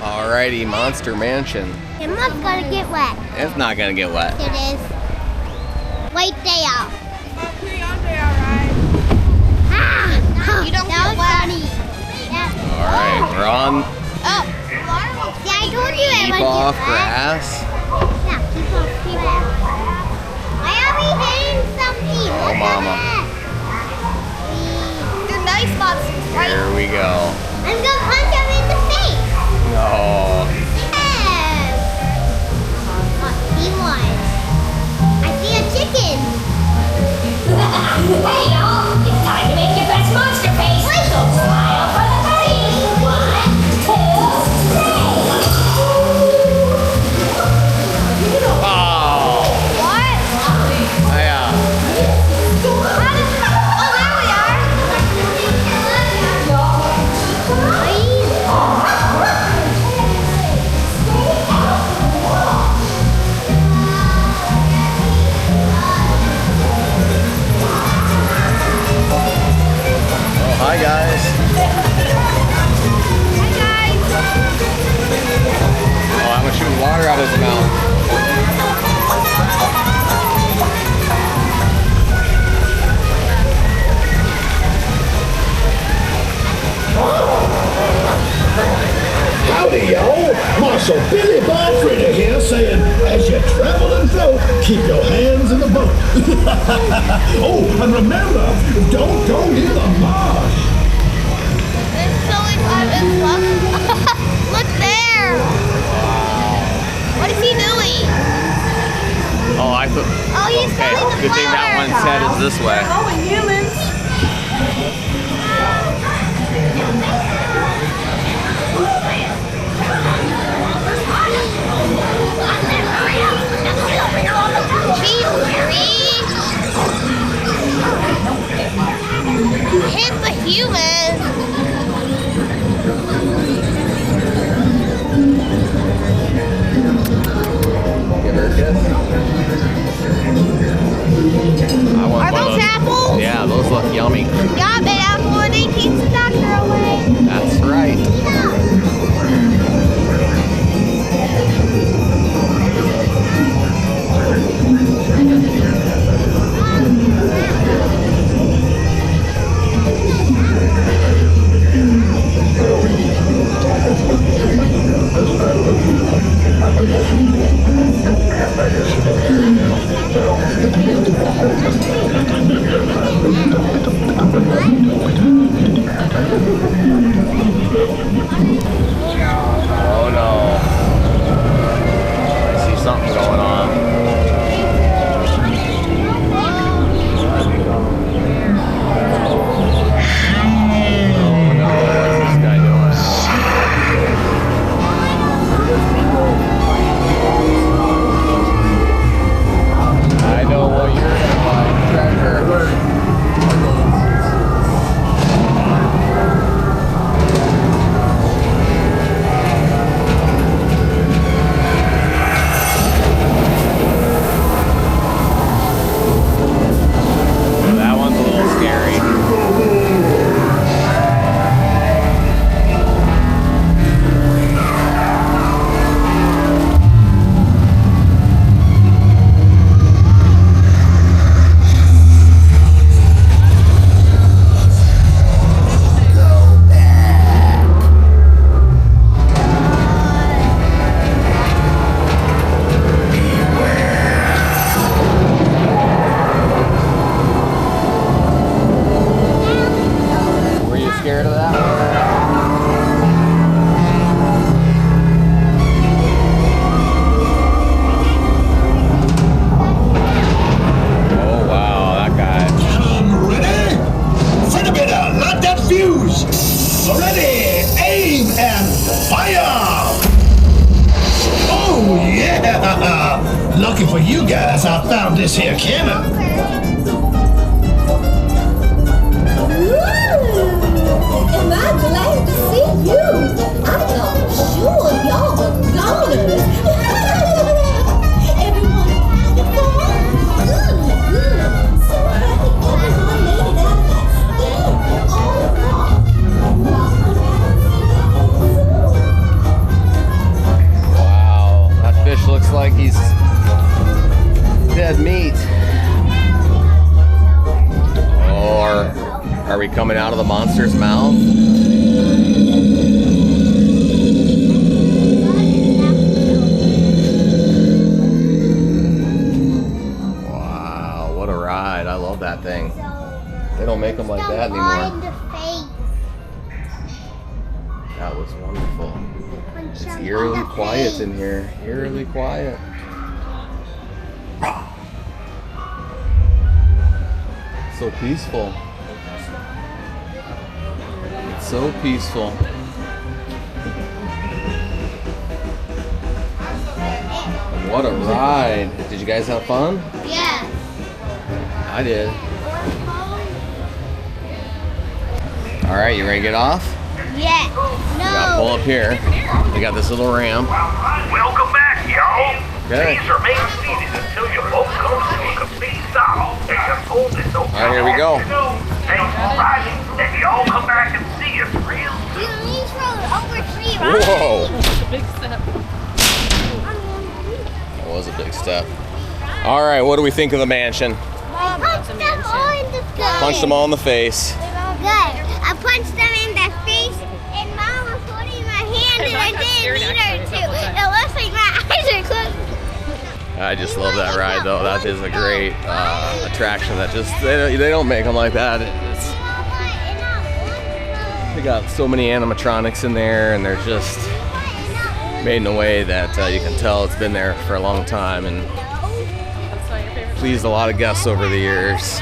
Alrighty, Monster Mansion. Your mud's gonna get wet. It's not gonna get wet. It is. Right there. Pretty on there, alright. You don't get wet. Funny. Yeah. Alright, we're on Oh. Yeah, I told you it keep would off get wet. grass. Yeah, keep off. Why are we hitting something? Oh, mama. They're nice monsters, right? Here we go. I'm gonna punch him in the face. No. Yes. Oh, he won. I see a chicken. Hey y'all, it's time to make your best monster face. So smile for the 3, 1, 2, 3. Oh. What? Yeah. Oh, there we are. Oh, hi guys. Hi, guys. Oh, I'm shooting water out of his mouth. Howdy, y'all. Marshal Billy Bob Fritter here saying, as you travel and float, keep your hands in the boat. Oh, and remember, don't go near the marsh. There's so many Look there. What is he doing? Oh, I thought. Oh, he's Okay, throwing the good thing that one flower. set is this way. Oh, and humans. Hit the human. Give her a kiss. I want Are one of those apples? Yeah, those look yummy. Yeah, big apple and they keep the doctor away. That's right. Oh no. I see something going on. Oh no, what's this guy doing? I know what you're gonna find. Treasure. That one's a little scary. Were you scared of that one? Oh wow, that guy. I'm ready. Fritter bitter, light that fuse. Ready, aim, and fire. Oh, yeah. Lucky for you guys, I found this here cannon. Am I glad to see you? I thought sure y'all were goners. Everyone kind of fun. Good. So I think everyone made it out of that skin all wrong. liquid coming out of the monster's mouth. Wow, what a ride. I love that thing. They don't make them like that anymore. That was wonderful. It's eerily quiet in here. Eerily quiet. So peaceful. It's so peaceful. What a ride. Did you guys have fun? Yeah. I did. All right, you ready to get off? Yeah. We gotta pull No. up here. We got this little ramp. Welcome back, y'all. Okay. These remain seated until you both come to a complete stop. All right, here we go. Thanks for riding, and y'all come back and see us real soon. You need to oversee, right? Whoa, It's a big step. that was a big step. All right, what do we think of the mansion? I punched them all in the face. Punched them all in the face. Good. I punched them in the face, and Mom was holding my hand, and I didn't need her to. It looks like my eyes are closed. I just love that ride, though. That is a great attraction. That just they don't make them like that. They got so many animatronics in there, and they're just made in a way that you can tell it's been there for a long time and pleased a lot of guests over the years.